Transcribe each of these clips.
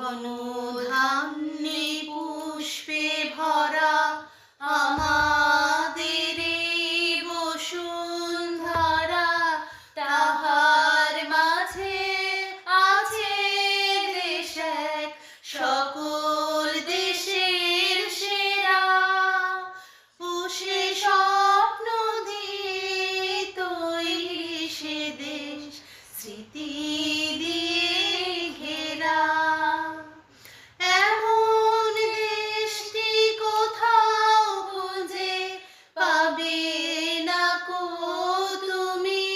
ধনধান্যে পুষ্পে ভরা আমাদের এই বসুন্ধরা, তাহার মাঝে আছে দেশ এক, সকল দেশের সেরা। ও সে স্বপ্ন দিয়ে তৈরি সে দেশ, স্মৃতি দিয়ে ঘেরা। এমন দেশটি কোথাও খুঁজে পাবে না কো তুমি।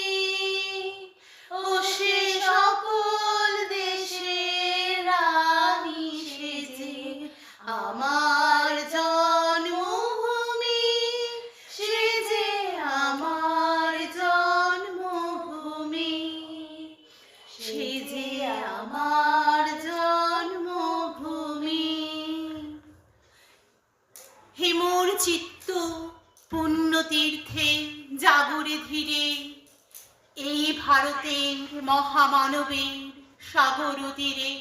ও সে সকল দেশের রানী সেজে আমার জন্মভূমি, সে যে আমার জন্মভূমি, সে যে আমার জন্মভূমি। হিমুর চিত্ত পুণ্যতীর্থে জাগরে ধীরে, এই ভারতের মহামানবের সাগর তীরে।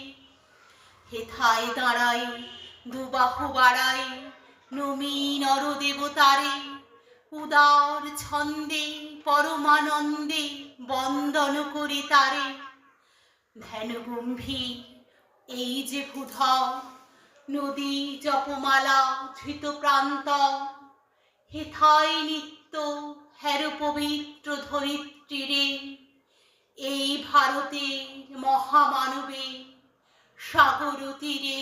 হেথায় দাঁড়াই দুবাহু বাড়াই নমি নর দেবতারে, উদার ছন্দে পরমানন্দে বন্দন করি তারে। ধ্যান গম্ভীর এই যে ভূধর, নদী জপমালা ধৃত প্রান্ত। হেথায় নিত্য হের পবিত্র ধরিত্রীরে, এই ভারতের মহামানবে সাগর তীরে।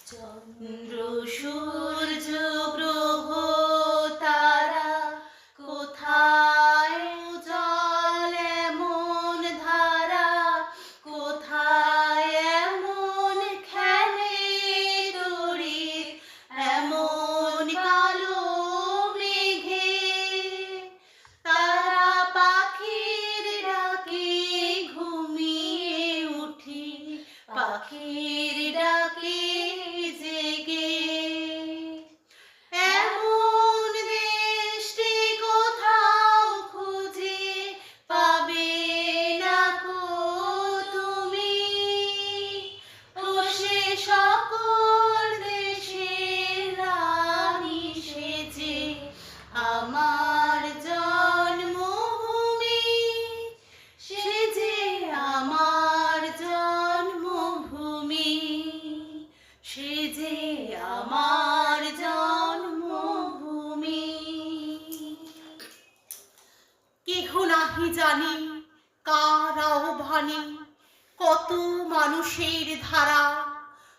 চন্দ্র সূর্য গ্রহ তারা কোথায় উজ্জ্বল এমন ধারা, কোথায় এমন খেলে তড়িৎ এমন কালো মেঘে। তারা পাখির ডাকে ঘুমিয়ে উঠি, পাখির ডাকে জেগে। এমন দেশটি কোথাও খুঁজে পাবে না কো তুমি। ও সে সকল দেশের রানী সেজে আমার জন্মভূমি, সে যে আমার জন্মভূমি, সে যে আমার জন্মভূমি। কেহ নাহি জানি কার আহ্বানে, কত মানুষের ধারা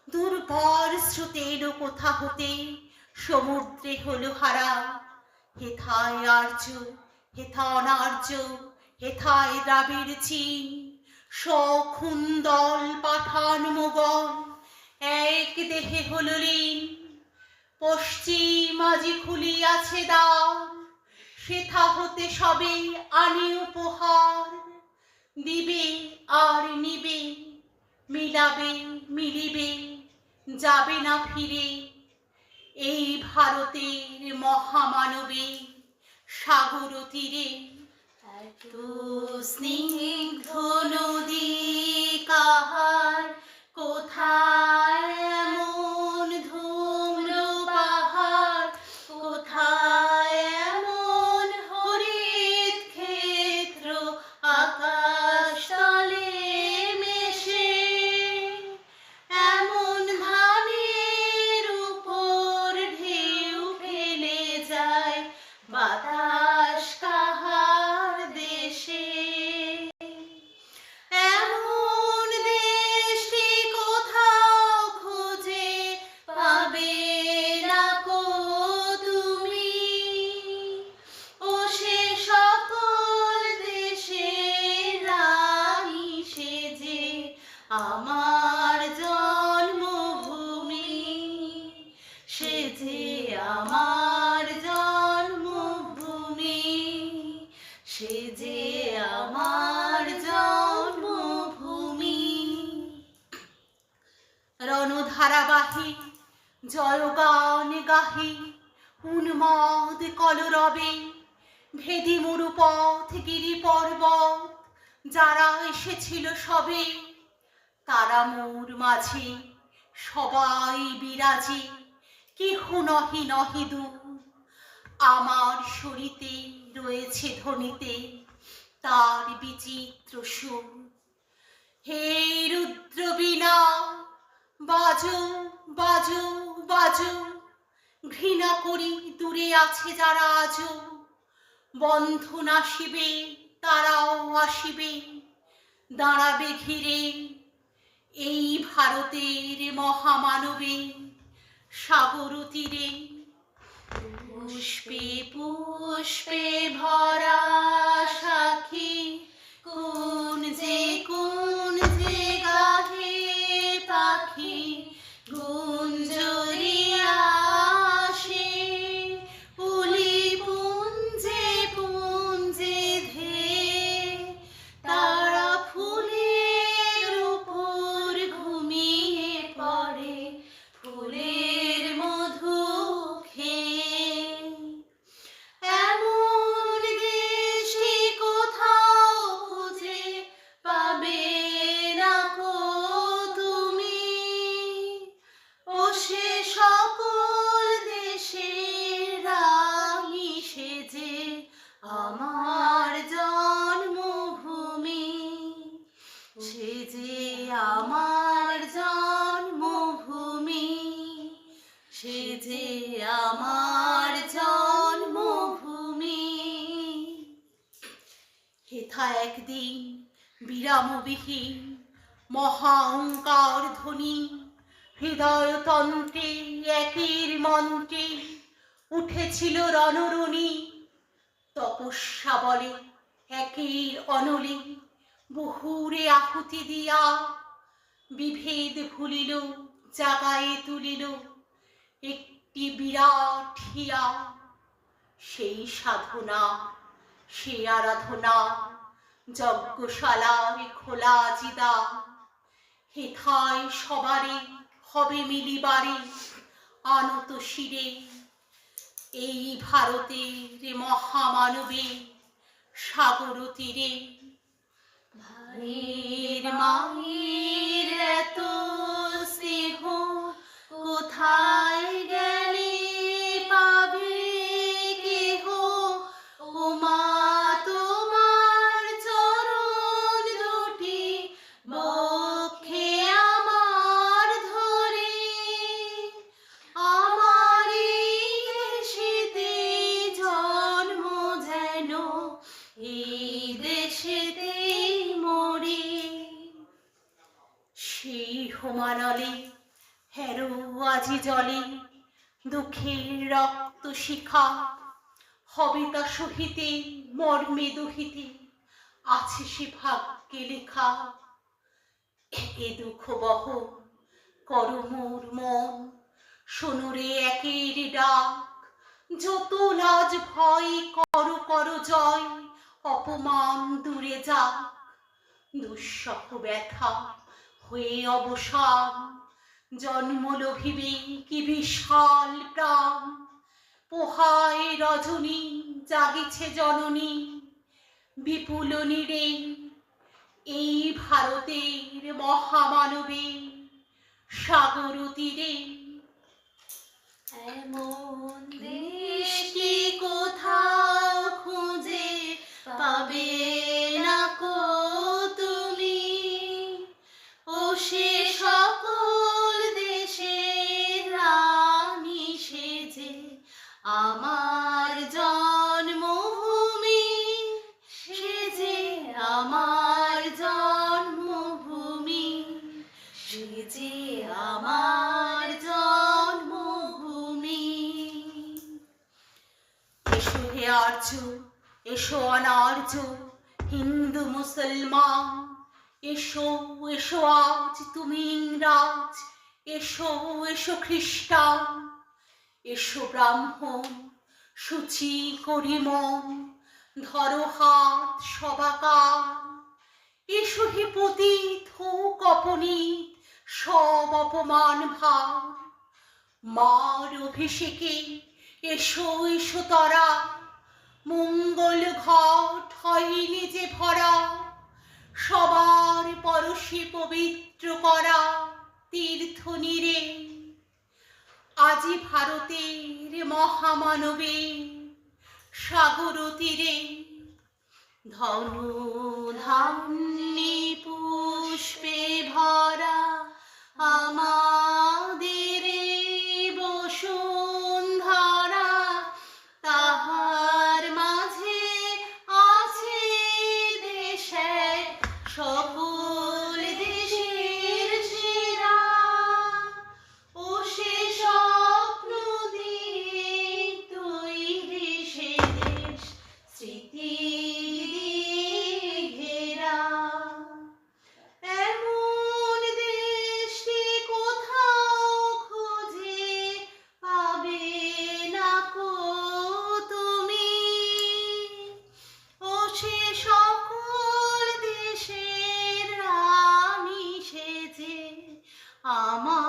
দুর্বল স্রোতের কোথা হতে সমুদ্রে হলো হারা। হেথায় আর্য, হেথা অনার্য, হেথায় দ্রাবিড় চীন, সখুন্দল পাঠান মোগল এক দেহে হলো লীন। পশ্চিম আজি খুলিয়াছে দ্বার, সেথা হতে সবে আনে উপহার। দিবে আর নিবে, মিলাবে মিলিবে, যাবে না ফিরে। এই ভারতের মহামানবে সাগর তীরে। এত স্নিগ্ধ নদী কাহার, কোথায় এমন ধূম্র পাহাড়, কোথায় এমন হরিত ক্ষেত্র আকাশ তলে মেশে। এমন ধানের উপর ঢেউ ফেলে যায় বাতাস কাহার দেশে। এমন দেশটি কোথাও খুঁজে পাবে না কো তুমি। ও সে সকল দেশের রানী সেজে আমার জন্মভূমি, সে যে আমার জন্মভূমি, সে যে আমার জন্মভূমি। রণধারাবাহী জয়গান গাহি উন্মাদ কলরবে, ভেদি মরুপথ গিরি পর্বত যারা এসেছিল সবে। তারা মোর মাঝে সবাই বিরাজে, কেহ নহি নহি দূর। আমার শরীতে রয়েছে ধ্বনিতে তার বিচিত্র সুর। হে রুদ্র বীণা বাজো বাজো বাজো, ঘৃণা করি দূরে আছে যারা আজো। বন্ধন আসিবে তারাও আসিবে, দাঁড়াবে ঘিরে এই ভারতের মহামানবে সাগর তীরে। পুষ্পে পুষ্পে ভরা সাখী, কোন যে গাহে পাখি গুঞ্জরিয়া আসে। পুলি পুঞ্জে পুঞ্জে ধেয়ে তারা ফুলের উপর ঘুমিয়ে পড়ে, ফুলের মধু খেয়ে। এমন দেশে কোথাও খুঁজে পাবে না কো তুমি, ও সে সকল দেশের রানী সেজে আমার জন্মভূমি, সে যে আমার জন্মভূমি, সে যে আমার জন্মভূমি। হেথা একদিন বিরামবিহীন মহাঙ্কার ধ্বনি, হৃদয়তন্ত্রে একের মন্ত্রে উঠেছিল রণরণী। তপস্যা বলে একের অনলে বহুরে আহুতি দিয়া, বিভেদ ভুলিল জাগায়ে তুলিল একটি বিরাট হিয়া। সেই সাধনা সে আরাধনা যজ্ঞশালার খোলা জিদা, হেথায় সবারে হবে মিলিবারে আনত শিরে। এই ভারতের মহামানবে সাগর তীরে। ভাইয়ের মায়ের এত স্নেহ কোথায় গেলে পাবে কেহ, ও মা তোমার চরণ দুটি বক্ষে আমার ধরে। আমার এই দেশেতে জন্ম যেন এই দেশেতেই মরে। সেই হোমানলে হেরো আজি জলে দুঃখের রক্ত শিখা, হবে তা সহিতে মর্মে দহিতে আছে সে ভাগ্যে লেখা। এ দুঃখ বহ কর মোর মন, শোনরে একের ডাক। যত লাজ ভয় কর কর জয়, অপমান দূরে যাক। দুঃসহ ব্যথা হয়ে অবসান, জন্ম লোভিবে কি বিশাল প্রাণ। পোহায় রজনী জাগিছে জননী, বিপুল নীড়ে এই ভারতের মহামানবে সাগর তীরে। এমন দেশটি কোথাও খুঁজে পাবে না কো তুমি, ও সে সকল দেশের রানী সেজে আমার জন্মভূমি, সে যে আমার জন্মভূমি, সে যে আমার জন্মভূমি। এসো হে আর্য, এসো অনার্য, হিন্দু মুসলমান, এসো এসো আজ তুমি ইংরাজ, এসো এসো খ্রিস্টান। এসো ব্রাহ্মণ সূচি করি মন, ধরো হাত সবাকার। এসো হে পতিত হোক অপনীত সব অপমান ভার। মার অভিষেকে এসো এসো তরা, মঙ্গল ঘট হয়নি যে ভরা। সবার পরশে পবিত্র করা তীর্থ নীরে, আজি ভারতের মহামানবে সাগর তীরে, ধন ধান্যে পুষ্পে ভরা আমাদের বসুন্ধরা, তাহার মাঝে আছে দেশ এক সকল দেশের সেরা। ও সে স্বপ্ন দিয়ে তৈরি সে দেশ স্মৃতি ঘেরা। এমন দেশকে কোথাও খুঁজে পাবে না কো তুমি। ও সে সকল দেশের রানী সেজে আমার